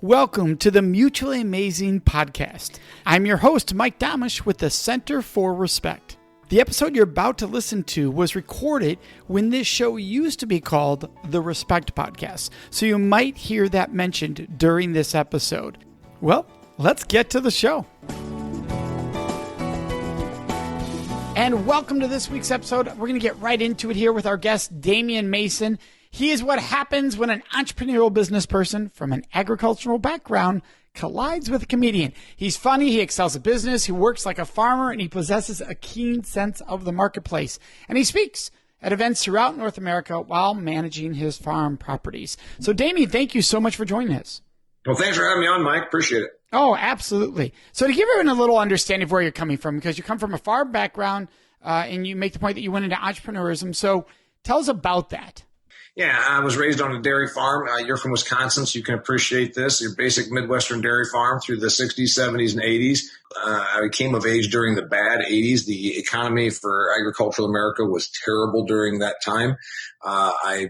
Welcome to the Mutually Amazing Podcast. I'm your host, Mike Domisch with the Center for Respect. The episode you're about to listen to was recorded when this show used to be called the Respect Podcast, so you might hear that mentioned during this episode. Well, let's get to the show. And welcome to this week's episode. We're going to get right into it here with our guest, Damian Mason. He is what happens when an entrepreneurial business person from an agricultural background collides with a comedian. He's funny, he excels at business, he works like a farmer, and he possesses a keen sense of the marketplace. And he speaks at events throughout North America while managing his farm properties. So, Damian, thank you so much for joining us. Well, thanks for having me on, Mike. Appreciate it. Oh, absolutely. So to give everyone a little understanding of where you're coming from, because you come from a farm background and you make the point that you went into entrepreneurism. So tell us about that. Yeah, I was raised on a dairy farm. You're from Wisconsin, so you can appreciate this. Your basic Midwestern dairy farm through the 60s, 70s, and 80s. I came of age during the bad 80s. The economy for agricultural America was terrible during that time. I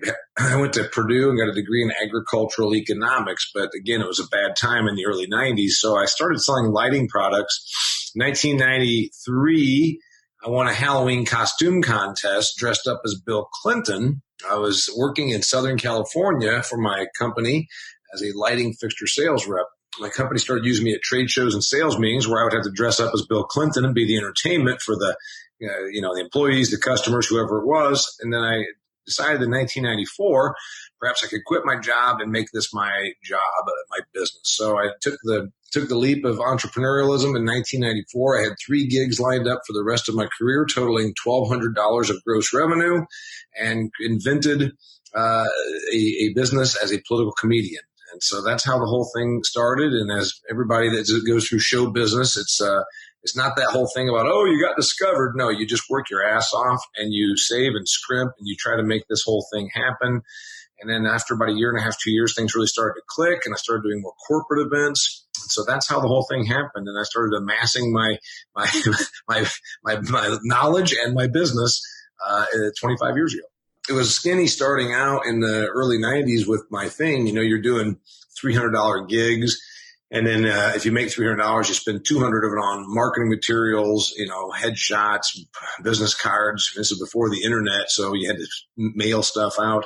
went to Purdue and got a degree in agricultural economics, but again, it was a bad time in the early 90s. So I started selling lighting products. 1993, I won a Halloween costume contest dressed up as Bill Clinton. I was working in Southern California for my company as a lighting fixture sales rep. My company started using me at trade shows and sales meetings where I would have to dress up as Bill Clinton and be the entertainment for the employees, the customers, whoever it was. And then I decided in 1994, perhaps I could quit my job and make this my job, my business. So I took the leap of entrepreneurialism in 1994. I had 3 gigs lined up for the rest of my career, totaling $1,200 of gross revenue, and invented a business as a political comedian. And so that's how the whole thing started. And as everybody that goes through show business, it's not that whole thing about, oh, you got discovered. No, you just work your ass off and you save and scrimp and you try to make this whole thing happen. And then after about a year and a half, 2 years, things really started to click and I started doing more corporate events. And so that's how the whole thing happened. And I started amassing my knowledge and my business 25 years ago. It was skinny starting out in the early 90s with my thing. You know, you're doing $300 gigs. And then if you make $300, you spend $200 of it on marketing materials, headshots, business cards. This is before the internet, so you had to mail stuff out.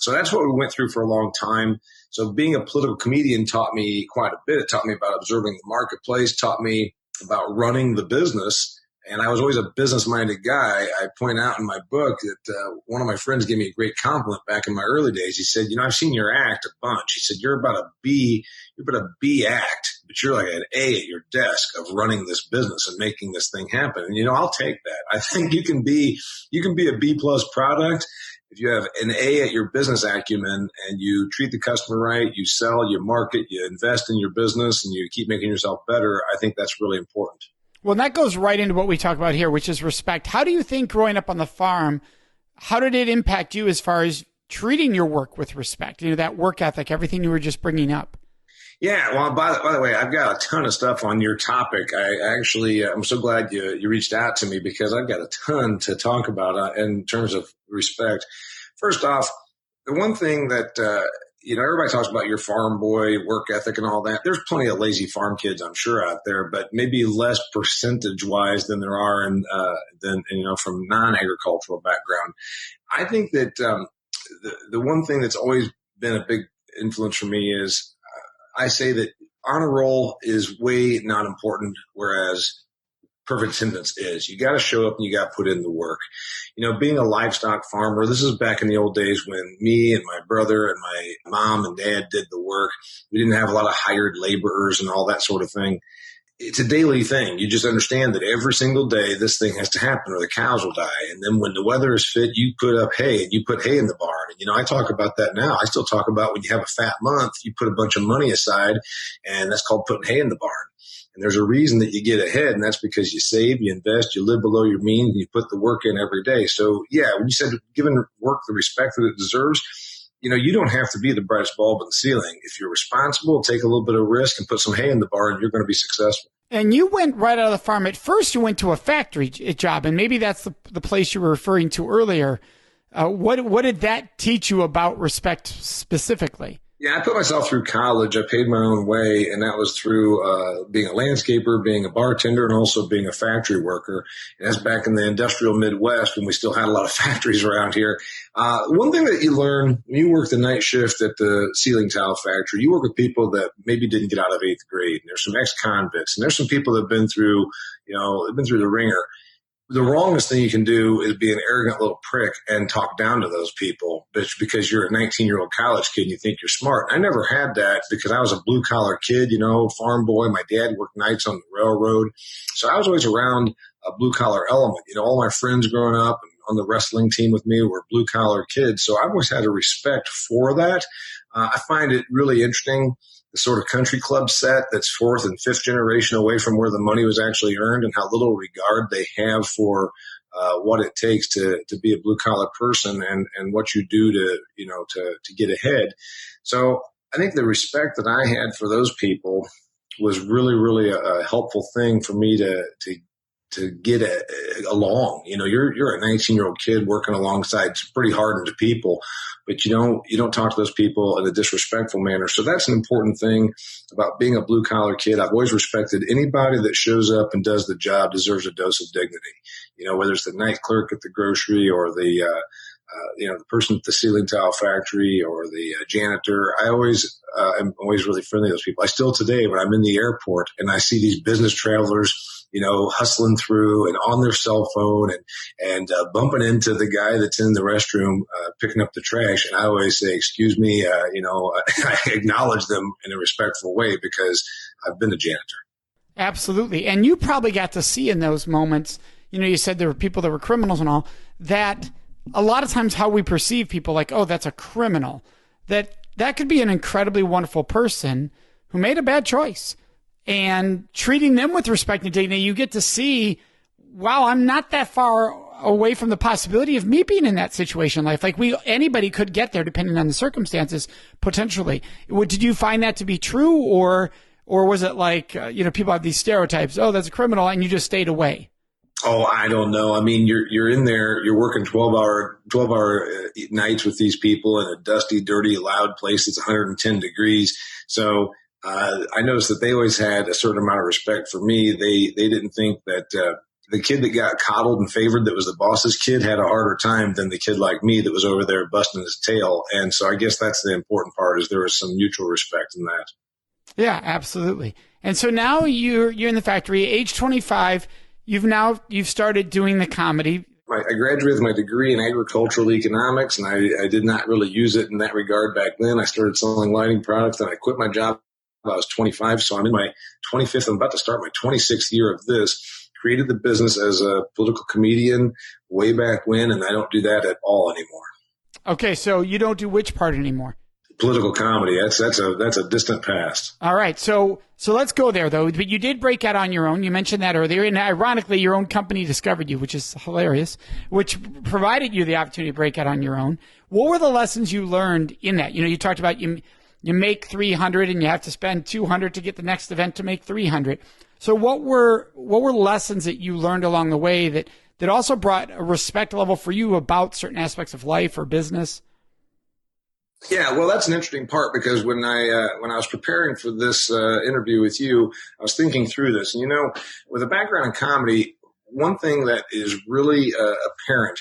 So that's what we went through for a long time. So being a political comedian taught me quite a bit. It taught me about observing the marketplace, taught me about running the business. And I was always a business-minded guy. I point out in my book that one of my friends gave me a great compliment back in my early days. He said, I've seen your act a bunch. He said, you're about a B act, but you're like an A at your desk of running this business and making this thing happen. And, I'll take that. I think you can be a B+ product if you have an A at your business acumen and you treat the customer right, you sell, you market, you invest in your business, and you keep making yourself better. I think that's really important. Well, that goes right into what we talk about here, which is respect. How do you think growing up on the farm, how did it impact you as far as treating your work with respect? That work ethic, everything you were just bringing up. Yeah. Well, by the way, I've got a ton of stuff on your topic. I'm so glad you reached out to me because I've got a ton to talk about in terms of respect. First off, the one thing that, everybody talks about your farm boy work ethic and all that. There's plenty of lazy farm kids, I'm sure, out there, but maybe less percentage wise than there are from non-agricultural background. I think that the one thing that's always been a big influence for me is I say that honor roll is way not important, whereas perfect attendance is. You got to show up and you got to put in the work. Being a livestock farmer, this is back in the old days when me and my brother and my mom and dad did the work. We didn't have a lot of hired laborers and all that sort of thing. It's a daily thing. You just understand that every single day this thing has to happen or the cows will die. And then when the weather is fit, you put up hay and you put hay in the barn. And, I talk about that now. I still talk about when you have a fat month, you put a bunch of money aside and that's called putting hay in the barn. And there's a reason that you get ahead, and that's because you save, you invest, you live below your means, and you put the work in every day. So, yeah, when you said giving work the respect that it deserves, you don't have to be the brightest bulb in the ceiling. If you're responsible, take a little bit of risk and put some hay in the barn, you're going to be successful. And you went right out of the farm. At first, you went to a factory job, and maybe that's the place you were referring to earlier. What did that teach you about respect specifically? Yeah, I put myself through college. I paid my own way, and that was through being a landscaper, being a bartender, and also being a factory worker. And that's back in the industrial Midwest when we still had a lot of factories around here. One thing that you learn when you work the night shift at the ceiling tile factory, you work with people that maybe didn't get out of eighth grade. And there's some ex-convicts, and there's some people that have been through, they've been through the ringer. The wrongest thing you can do is be an arrogant little prick and talk down to those people because you're a 19-year-old college kid and you think you're smart. I never had that because I was a blue-collar kid, farm boy. My dad worked nights on the railroad. So I was always around a blue-collar element. All my friends growing up and on the wrestling team with me were blue-collar kids. So I've always had a respect for that. I find it really interesting, the sort of country club set that's fourth and fifth generation away from where the money was actually earned and how little regard they have for what it takes to be a blue collar person and what you do to get ahead. So I think the respect that I had for those people was really, really a helpful thing for me to get along. You're a 19-year-old kid working alongside some pretty hardened people, but you don't talk to those people in a disrespectful manner. So that's an important thing about being a blue collar kid. I've always respected anybody that shows up and does the job deserves a dose of dignity. Whether it's the night clerk at the grocery or the person at the ceiling tile factory or the janitor. I always am always really friendly to those people. I still today, when I'm in the airport and I see these business travelers, hustling through and on their cell phone and bumping into the guy that's in the restroom, picking up the trash. And I always say, excuse me, I acknowledge them in a respectful way because I've been a janitor. Absolutely. And you probably got to see in those moments, you said there were people that were criminals and all, that a lot of times how we perceive people like, oh, that's a criminal, that could be an incredibly wonderful person who made a bad choice. And treating them with respect and dignity, you get to see, wow, I'm not that far away from the possibility of me being in that situation in life. Like anybody could get there depending on the circumstances, potentially. Did you find that to be true, or was it like, people have these stereotypes, oh, that's a criminal, and you just stayed away? Oh, I don't know. I mean, you're in there, you're working 12-hour nights with these people in a dusty, dirty, loud place that's 110 degrees. So I noticed that they always had a certain amount of respect for me. They didn't think that the kid that got coddled and favored that was the boss's kid had a harder time than the kid like me that was over there busting his tail. And so I guess that's the important part, is there was some mutual respect in that. Yeah, absolutely. And so now you're in the factory, age 25. You've started doing the comedy. I graduated with my degree in agricultural economics, and I did not really use it in that regard back then. I started selling lighting products, and I quit my job when I was 25. So I'm in my 25th. I'm about to start my 26th year of this. Created the business as a political comedian way back when, and I don't do that at all anymore. Okay, so you don't do which part anymore? Political comedy. That's a distant past. All right. So let's go there, though. But you did break out on your own. You mentioned that earlier. And ironically, your own company discovered you, which is hilarious, which provided you the opportunity to break out on your own. What were the lessons you learned in that? You talked about you make 300 and you have to spend 200 to get the next event to make 300. So what were lessons that you learned along the way that also brought a respect level for you about certain aspects of life or business? Yeah, well, that's an interesting part, because when I was preparing for this interview with you, I was thinking through this. And, with a background in comedy, one thing that is really apparent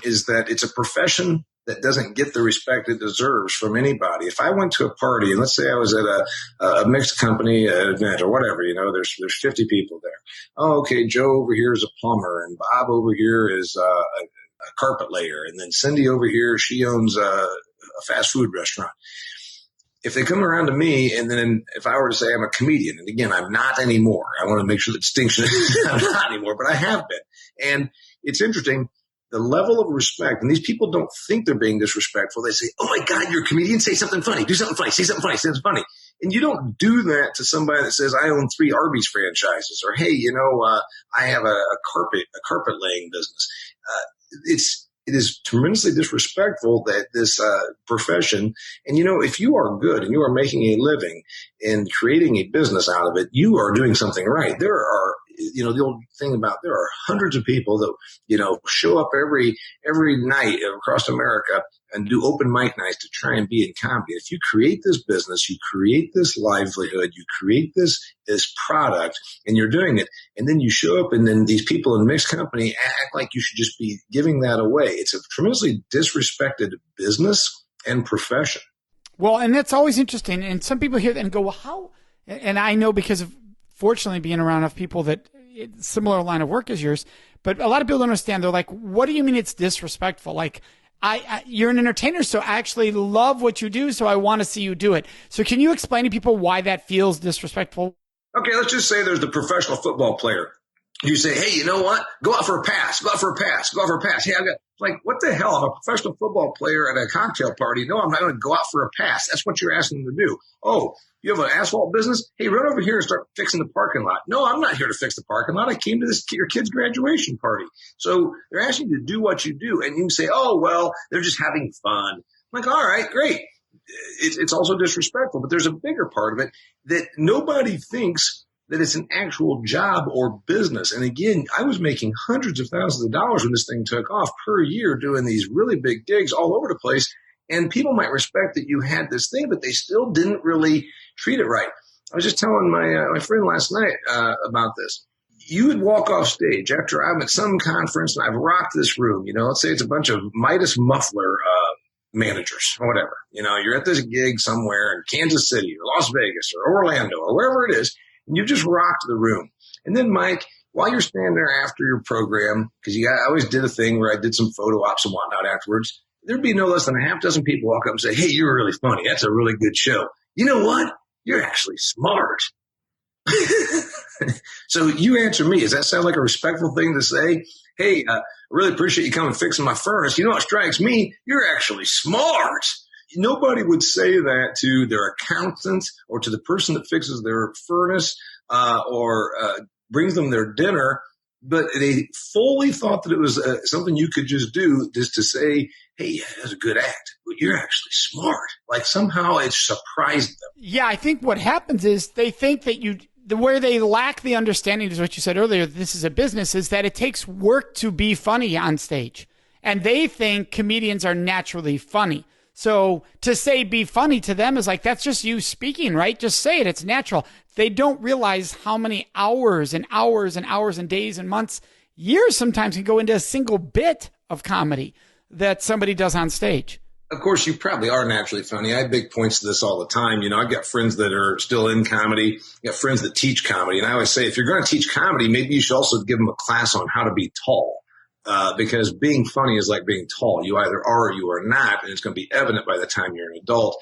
is that it's a profession that doesn't get the respect it deserves from anybody. If I went to a party, and let's say I was at a mixed company event or whatever, there's 50 people there. Oh, okay, Joe over here is a plumber, and Bob over here is a carpet layer, and then Cindy over here, she owns a fast food restaurant. If they come around to me, and then if I were to say I'm a comedian, and again, I'm not anymore. I want to make sure the distinction is I'm not anymore, but I have been. And it's interesting, the level of respect, and these people don't think they're being disrespectful. They say, oh my God, you're a comedian, say something funny, do something funny, say something funny, say something funny. And you don't do that to somebody that says, I own 3 Arby's franchises, or, hey, I have a carpet laying business. It is tremendously disrespectful that this profession, and if you are good and you are making a living and creating a business out of it, you are doing something right. There are, the old thing about, there are hundreds of people that, show up every night across America and do open mic nights to try and be in comedy. If you create this business, you create this livelihood, you create this product, and you're doing it, and then you show up, and then these people in mixed company act like you should just be giving that away. It's a tremendously disrespected business and profession. Well, and that's always interesting. And some people hear that and go, well, how? And I know because of fortunately being around enough people that similar line of work as yours, but a lot of people don't understand. They're like, what do you mean it's disrespectful? Like, you're an entertainer, so I actually love what you do, so I want to see you do it. So can you explain to people why that feels disrespectful? Okay, let's just say there's the professional football player. You say, hey, you know what? Go out for a pass. Go out for a pass. Go out for a pass. Hey, what the hell? I'm a professional football player at a cocktail party. No, I'm not going to go out for a pass. That's what you're asking them to do. Oh, you have an asphalt business? Hey, run over here and start fixing the parking lot. No, I'm not here to fix the parking lot. I came to your kid's graduation party. So they're asking you to do what you do. And you can say, oh, well, they're just having fun. I'm like, all right, great. It's also disrespectful. But there's a bigger part of it that nobody thinks that it's an actual job or business. And again, I was making hundreds of thousands of dollars when this thing took off per year doing these really big gigs all over the place. And people might respect that you had this thing, but they still didn't really treat it right. I was just telling my friend last night about this. You would walk off stage after I'm at some conference and I've rocked this room. Let's say it's a bunch of Midas Muffler managers or whatever. You're at this gig somewhere in Kansas City or Las Vegas or Orlando or wherever it is. And you just rocked the room. And then, Mike, while you're standing there after your program, because I always did a thing where I did some photo ops and whatnot afterwards, there'd be no less than a half dozen people walk up and say, hey, you were really funny. That's a really good show. You know what? You're actually smart. So you answer me. Does that sound like a respectful thing to say? Hey, I really appreciate you coming fixing my furnace. You know what strikes me? You're actually smart. Nobody would say that to their accountant or to the person that fixes their furnace or brings them their dinner, but they fully thought that it was something you could just do just to say, hey, that's a good act, but you're actually smart. Like somehow it surprised them. Yeah, I think what happens is they think that where they lack the understanding is what you said earlier, this is a business, is that it takes work to be funny on stage. And they think comedians are naturally funny. So to say be funny to them is like, that's just you speaking, right? Just say it. It's natural. They don't realize how many hours and hours and hours and days and months, years sometimes can go into a single bit of comedy that somebody does on stage. Of course, you probably are naturally funny. I make points to this all the time. I've got friends that are still in comedy. I've got friends that teach comedy. And I always say, if you're going to teach comedy, maybe you should also give them a class on how to be tall. Because being funny is like being tall. You either are or you are not, and it's going to be evident by the time you're an adult.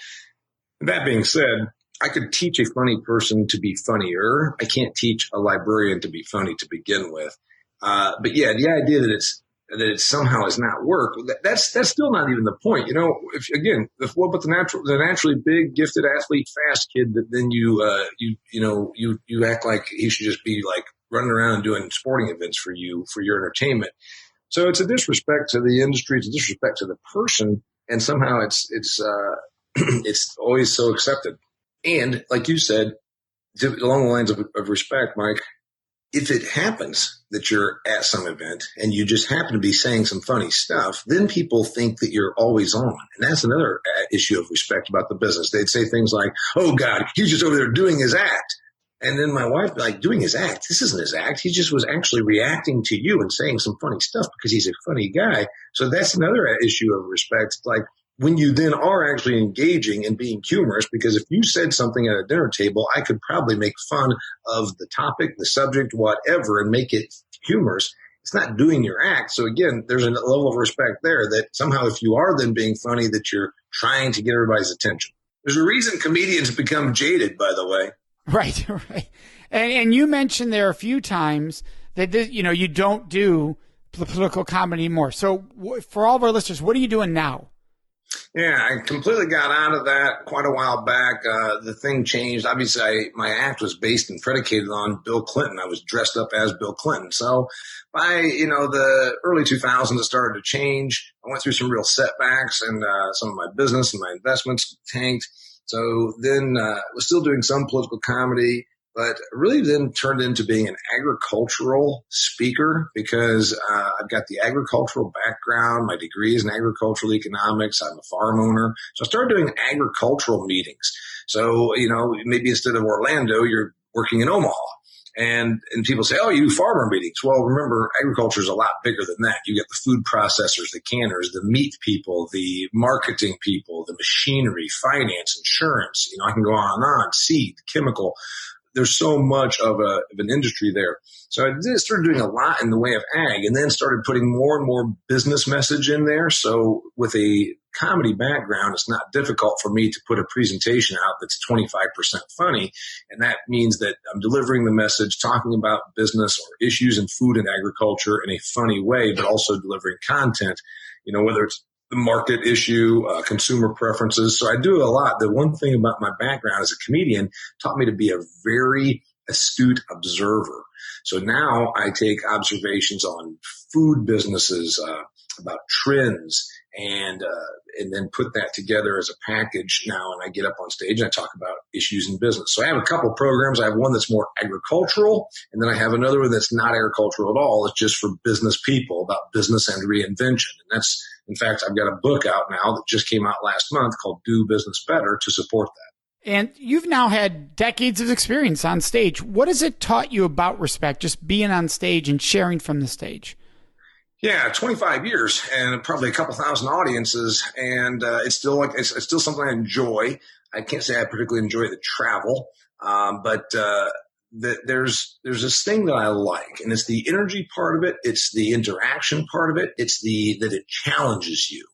That being said, I could teach a funny person to be funnier. I can't teach a librarian to be funny to begin with. But yeah, the idea that it somehow is not work, that's still not even the point. What about the naturally big, gifted athlete, fast kid that then you act like he should just be like running around and doing sporting events for your entertainment. So it's a disrespect to the industry. It's a disrespect to the person. And somehow it's always so accepted. And like you said, along the lines of respect, Mike, if it happens that you're at some event and you just happen to be saying some funny stuff, then people think that you're always on. And that's another issue of respect about the business. They'd say things like, oh God, he's just over there doing his act. And then my wife, like, doing his act. This isn't his act. He just was actually reacting to you and saying some funny stuff because he's a funny guy. So that's another issue of respect. Like when you then are actually engaging and being humorous, because if you said something at a dinner table, I could probably make fun of the topic, the subject, whatever, and make it humorous. It's not doing your act. So again, there's a level of respect there that somehow if you are then being funny, that you're trying to get everybody's attention. There's a reason comedians become jaded, by the way. Right. And you mentioned there a few times that, you don't do political comedy anymore. So for all of our listeners, what are you doing now? Yeah, I completely got out of that quite a while back. The thing changed. Obviously, my act was based and predicated on Bill Clinton. I was dressed up as Bill Clinton. So by, the early 2000s, it started to change. I went through some real setbacks and some of my business and my investments tanked. So then I was still doing some political comedy. but really then turned into being an agricultural speaker because I've got the agricultural background. My degree is in agricultural economics. I'm a farm owner. So I started doing agricultural meetings. So, maybe instead of Orlando, you're working in Omaha. And people say, oh, you do farmer meetings. Well, remember, agriculture is a lot bigger than that. You get the food processors, the canners, the meat people, the marketing people, the machinery, finance, insurance. I can go on and on, seed, chemical. There's so much of an industry there. So I started doing a lot in the way of ag and then started putting more and more business message in there. So with a comedy background, it's not difficult for me to put a presentation out that's 25% funny. And that means that I'm delivering the message, talking about business or issues in food and agriculture in a funny way, but also delivering content, whether it's the market issue, consumer preferences. So I do a lot. The one thing about my background as a comedian taught me to be a very astute observer. So now I take observations on food businesses, about trends, and then put that together as a package now. And I get up on stage and I talk about issues in business. So I have a couple programs. I have one that's more agricultural, and then I have another one that's not agricultural at all. It's just for business people about business and reinvention. And that's, in fact, I've got a book out now that just came out last month called Do Business Better to support that. And you've now had decades of experience on stage. What has it taught you about respect, just being on stage and sharing from the stage? Yeah, 25 years and probably a couple thousand audiences. And it's still something I enjoy. I can't say I particularly enjoy the travel, but there's this thing that I like, and it's the energy part of it. It's the interaction part of it. It's that it challenges you.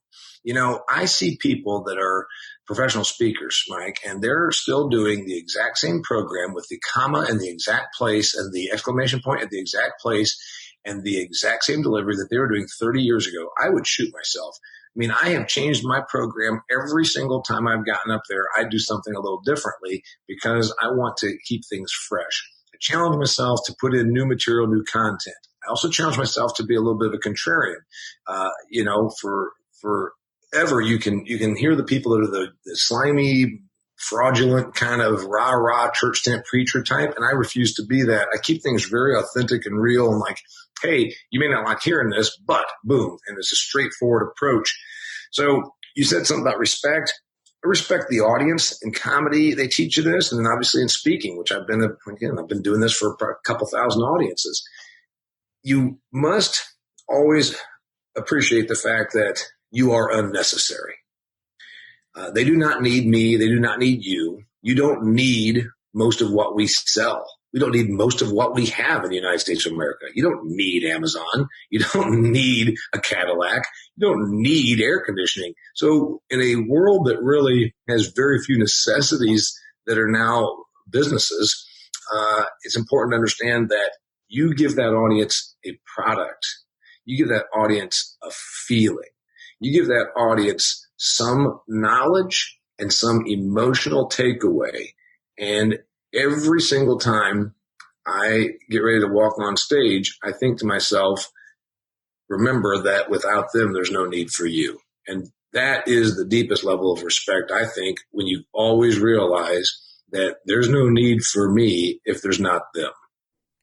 I see people that are professional speakers, Mike, and they're still doing the exact same program with the comma in the exact place and the exclamation point at the exact place and the exact same delivery that they were doing 30 years ago. I would shoot myself. I have changed my program every single time I've gotten up there. I do something a little differently because I want to keep things fresh. I challenge myself to put in new material, new content. I also challenge myself to be a little bit of a contrarian. Forever you can hear the people that are the slimy, fraudulent kind of rah-rah church tent preacher type, and I refuse to be that. I keep things very authentic and real and like, hey, you may not like hearing this, but boom, and it's a straightforward approach. So you said something about respect. I respect the audience. In comedy, they teach you this, and then obviously in speaking, which I've been doing this for a couple thousand audiences. You must always appreciate the fact that you are unnecessary. They do not need me. They do not need you. You don't need most of what we sell. We don't need most of what we have in the United States of America. You don't need Amazon. You don't need a Cadillac. You don't need air conditioning. So in a world that really has very few necessities that are now businesses, it's important to understand that you give that audience a product. You give that audience a feeling. You give that audience some knowledge and some emotional takeaway. And every single time I get ready to walk on stage, I think to myself, remember that without them, there's no need for you. And that is the deepest level of respect, I think, when you always realize that there's no need for me if there's not them.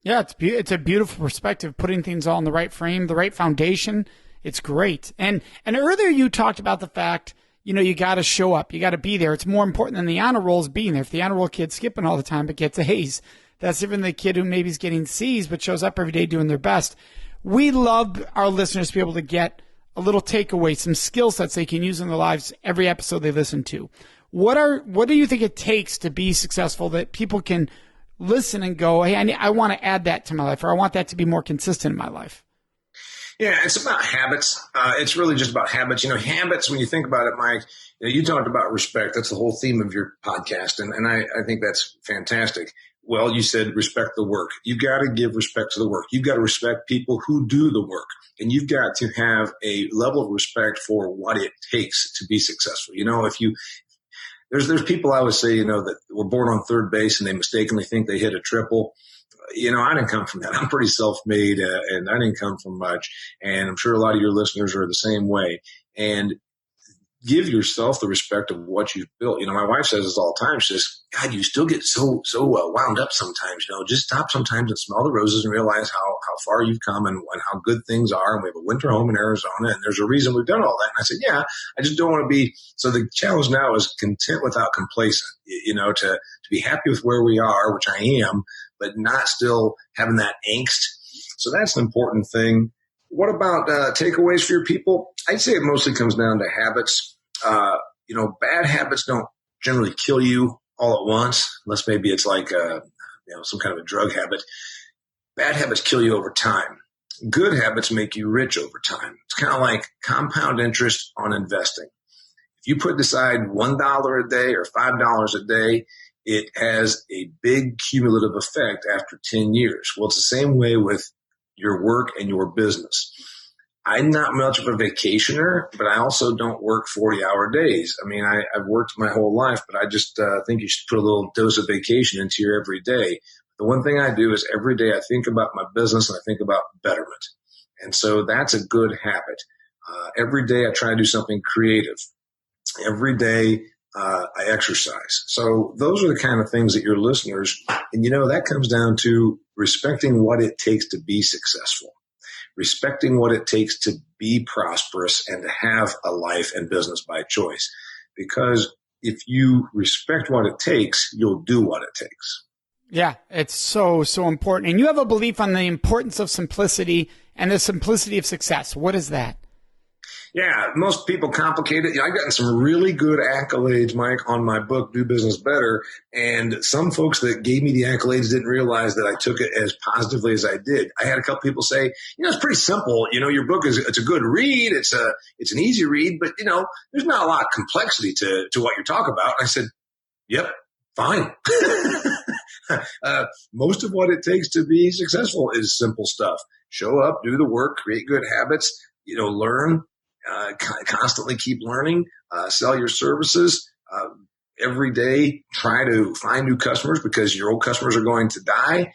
Yeah, it's a beautiful perspective, putting things all in the right frame, the right foundation. It's great. And earlier you talked about the fact, you got to show up. You got to be there. It's more important than the honor rolls being there. If the honor roll kid's skipping all the time but gets A's, that's different than the kid who maybe is getting C's but shows up every day doing their best. We love our listeners to be able to get a little takeaway, some skill sets they can use in their lives every episode they listen to. What do you think it takes to be successful that people can listen and go, hey, I want to add that to my life, or I want that to be more consistent in my life? Yeah, it's about habits. It's really just about habits. Habits, when you think about it, Mike, you talked about respect. That's the whole theme of your podcast. And I think that's fantastic. Well, you said respect the work. You've got to give respect to the work. You've got to respect people who do the work. And you've got to have a level of respect for what it takes to be successful. There's people I would say, that were born on third base and they mistakenly think they hit a triple. I didn't come from that. I'm pretty self-made, and I didn't come from much. And I'm sure a lot of your listeners are the same way. And give yourself the respect of what you've built. My wife says this all the time. She says, God, you still get so wound up sometimes. Just stop sometimes and smell the roses and realize how far you've come and how good things are. And we have a winter home in Arizona, and there's a reason we've done all that. And I said, yeah, I just don't want to be. So the challenge now is content without complacent, to be happy with where we are, which I am, but not still having that angst. So that's an important thing. What about takeaways for your people? I'd say it mostly comes down to habits. Bad habits don't generally kill you all at once, unless maybe it's like some kind of a drug habit. Bad habits kill you over time. Good habits make you rich over time. It's kind of like compound interest on investing. If you put aside $1 a day or $5 a day, it has a big cumulative effect after 10 years. Well, it's the same way with your work and your business. I'm not much of a vacationer, but I also don't work 40-hour days. I mean, I've worked my whole life, but I just think you should put a little dose of vacation into your every day. The one thing I do is every day I think about my business and I think about betterment. And so that's a good habit. Every day I try to do something creative. Every day I exercise. So those are the kind of things that your listeners, and that comes down to respecting what it takes to be successful. Respecting what it takes to be prosperous and to have a life and business by choice. Because if you respect what it takes, you'll do what it takes. Yeah, it's so important. And you have a belief on the importance of simplicity and the simplicity of success. What is that? Yeah, most people complicate it. I've gotten some really good accolades, Mike, on my book, Do Business Better. And some folks that gave me the accolades didn't realize that I took it as positively as I did. I had a couple people say, it's pretty simple. Your book it's a good read. It's an easy read, but there's not a lot of complexity to what you talk about. And I said, yep, fine. Most of what it takes to be successful is simple stuff. Show up, do the work, create good habits, learn. Constantly keep learning, sell your services every day. Try to find new customers because your old customers are going to die.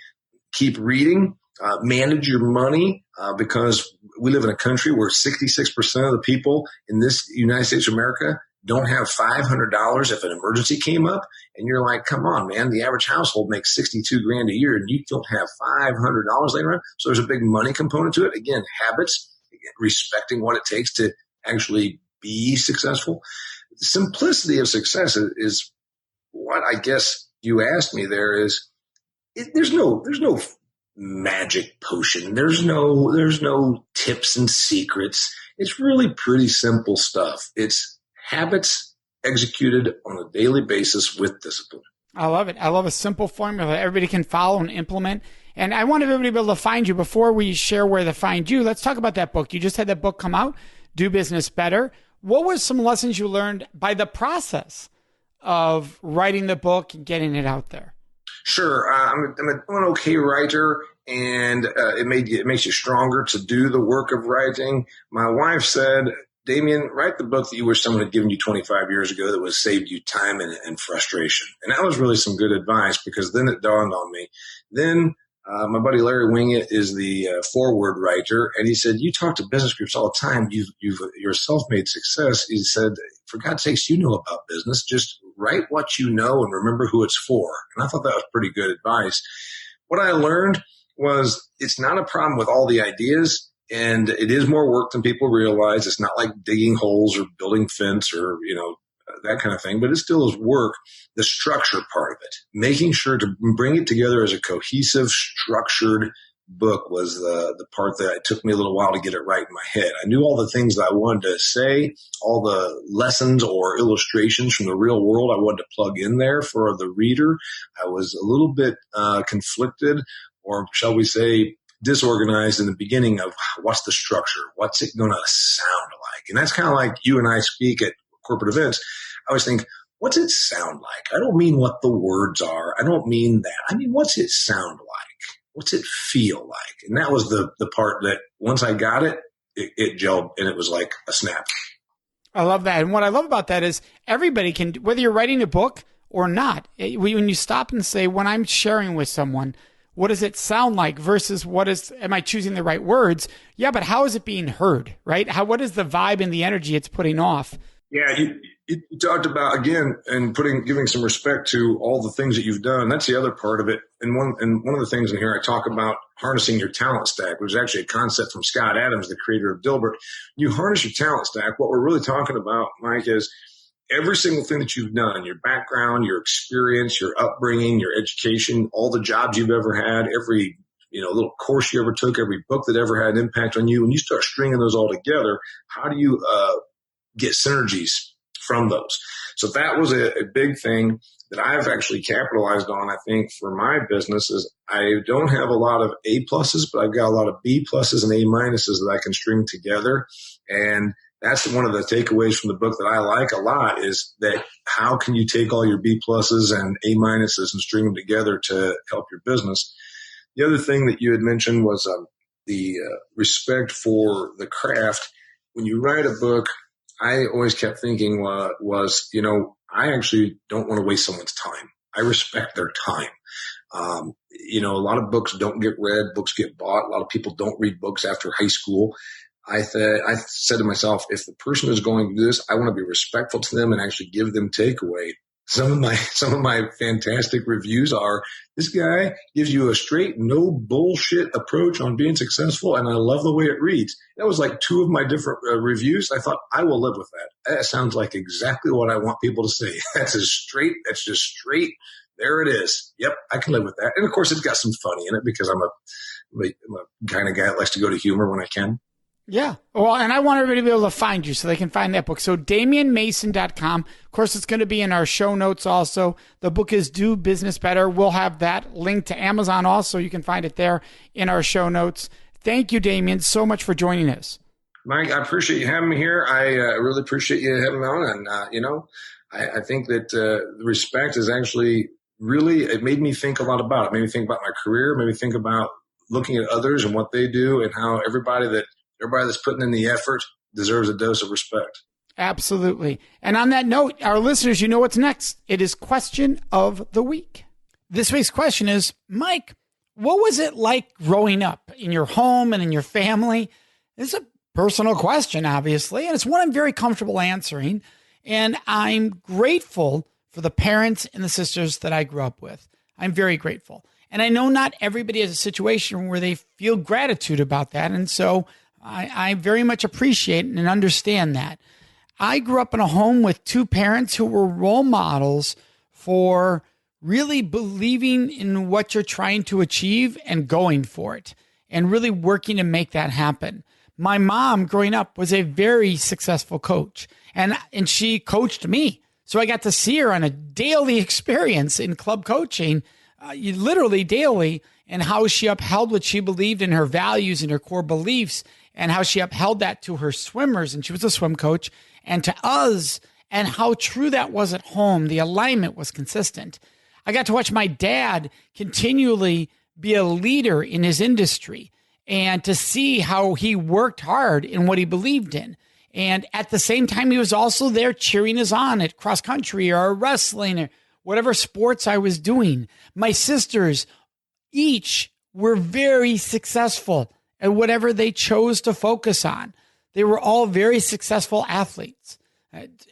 Keep reading, manage your money because we live in a country where 66% of the people in this United States of America don't have $500 if an emergency came up. And you're like, come on, man, the average household makes $62,000 a year and you don't have $500 laying around. So there's a big money component to it. Again, habits. Respecting what it takes to actually be successful. The simplicity of success is what I guess you asked me there is there's no magic potion. There's no tips and secrets. It's really pretty simple stuff. It's habits executed on a daily basis with discipline. I love it. I love a simple formula everybody can follow and implement. And I want everybody to be able to find you. Before we share where to find you, let's talk about that book. You just had that book come out, Do Business Better. What were some lessons you learned by the process of writing the book and getting it out there? Sure. I'm an okay writer, and it makes you stronger to do the work of writing. My wife said, Damien, write the book that you wish someone had given you 25 years ago that would have saved you time and frustration. And that was really some good advice because then it dawned on me. Then my buddy Larry Winget is the forward writer, and he said, you talk to business groups all the time. You're a self-made success. He said, for God's sakes, you know about business. Just write what you know and remember who it's for. And I thought that was pretty good advice. What I learned was it's not a problem with all the ideas, and it is more work than people realize. It's not like digging holes or building fence or, that kind of thing, but it still is work. The structure part of it, making sure to bring it together as a cohesive, structured book was the part that it took me a little while to get it right in my head. I knew all the things that I wanted to say, all the lessons or illustrations from the real world I wanted to plug in there for the reader. I was a little bit conflicted, or shall we say, disorganized in the beginning of what's the structure, what's it going to sound like. And that's kind of like you and I speak at corporate events. I always think, what's it sound like? I don't mean what the words are. I don't mean that. I mean, what's it sound like? What's it feel like? And that was the part that once I got it, it gelled and it was like a snap. I love that. And what I love about that is everybody can, whether you're writing a book or not, when you stop and say, when I'm sharing with someone, what does it sound like versus am I choosing the right words? Yeah, but how is it being heard, right? What is the vibe and the energy it's putting off? Yeah, you talked about again and giving some respect to all the things that you've done. That's the other part of it. And one of the things in here I talk about harnessing your talent stack, which is actually a concept from Scott Adams, the creator of Dilbert. You harness your talent stack. What we're really talking about, Mike, is every single thing that you've done, your background, your experience, your upbringing, your education, all the jobs you've ever had, every little course you ever took, every book that ever had an impact on you. When you start stringing those all together, how do you get synergies from those? So that was a big thing that I've actually capitalized on, I think, for my business is I don't have a lot of A pluses, but I've got a lot of B pluses and A minuses that I can string together. And that's one of the takeaways from the book that I like a lot is that how can you take all your B pluses and A minuses and string them together to help your business? The other thing that you had mentioned was the respect for the craft. When you write a book, I always kept thinking I actually don't want to waste someone's time. I respect their time. A lot of books don't get read, books get bought. A lot of people don't read books after high school. I said to myself, if the person is going to do this, I want to be respectful to them and actually give them takeaway. Some of my fantastic reviews are, this guy gives you a straight, no bullshit approach on being successful, and I love the way it reads. That was like 2 of my different reviews. I thought, I will live with that. That sounds like exactly what I want people to say. That's just straight. There it is. Yep, I can live with that. And of course, it's got some funny in it because I'm a kind of guy that likes to go to humor when I can. Yeah. Well, and I want everybody to be able to find you so they can find that book. So DamianMason.com. Of course, it's going to be in our show notes also. The book is Do Business Better. We'll have that linked to Amazon also. You can find it there in our show notes. Thank you, Damian, so much for joining us. Mike, I appreciate you having me here. I really appreciate you having me on. And, I think that respect is actually really, it made me think a lot about it. It made me think about my career, made me think about looking at others and what they do and how everybody that's putting in the effort deserves a dose of respect. Absolutely. And on that note, our listeners, you know what's next. It is Question of the Week. This week's question is, Mike, what was it like growing up in your home and in your family? It's a personal question, obviously, and it's one I'm very comfortable answering. And I'm grateful for the parents and the sisters that I grew up with. I'm very grateful. And I know not everybody has a situation where they feel gratitude about that. And so I very much appreciate and understand that. I grew up in a home with 2 parents who were role models for really believing in what you're trying to achieve and going for it and really working to make that happen. My mom growing up was a very successful coach and she coached me. So I got to see her on a daily experience in club coaching, literally daily, and how she upheld what she believed in her values and her core beliefs and how she upheld that to her swimmers, and she was a swim coach, and to us, and how true that was at home. The alignment was consistent. I got to watch my dad continually be a leader in his industry and to see how he worked hard in what he believed in. And at the same time, he was also there cheering us on at cross country or wrestling or whatever sports I was doing. My sisters each were very successful at whatever they chose to focus on. They were all very successful athletes.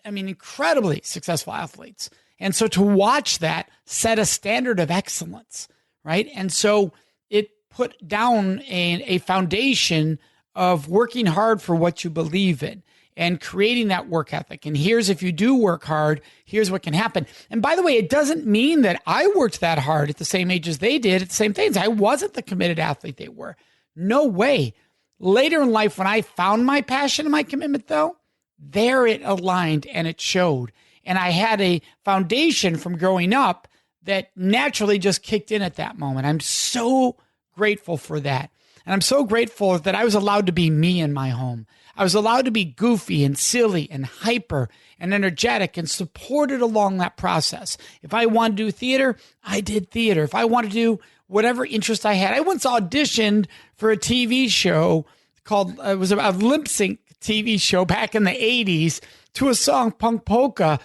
Incredibly successful athletes. And so to watch that set a standard of excellence, right? And so it put down a foundation of working hard for what you believe in and creating that work ethic. And here's, if you do work hard, here's what can happen. And by the way, it doesn't mean that I worked that hard at the same age as they did at the same things. I wasn't the committed athlete they were. No way. Later in life, when I found my passion and my commitment, though, there it aligned and it showed. And I had a foundation from growing up that naturally just kicked in at that moment. I'm so grateful for that. And I'm so grateful that I was allowed to be me in my home. I was allowed to be goofy and silly and hyper and energetic and supported along that process. If I wanted to do theater, I did theater. If I wanted to do whatever interest I had. I once auditioned for a TV show called, it was a lip sync TV show back in the 80s to a song, Punk Polka,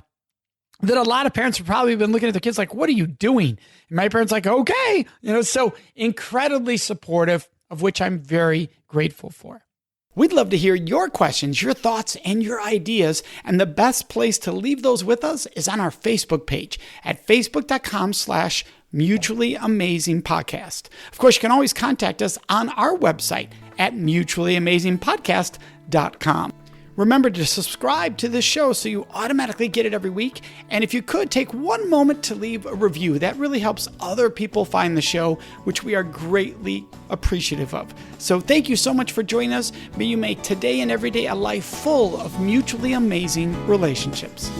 that a lot of parents have probably been looking at their kids like, what are you doing? And my parents like, okay. So incredibly supportive, of which I'm very grateful for. We'd love to hear your questions, your thoughts, and your ideas. And the best place to leave those with us is on our Facebook page at facebook.com/Mutually Amazing Podcast. Of course, you can always contact us on our website at mutuallyamazingpodcast.com. Remember to subscribe to this show so you automatically get it every week. And if you could, take one moment to leave a review. That really helps other people find the show, which we are greatly appreciative of. So thank you so much for joining us. May you make today and every day a life full of mutually amazing relationships.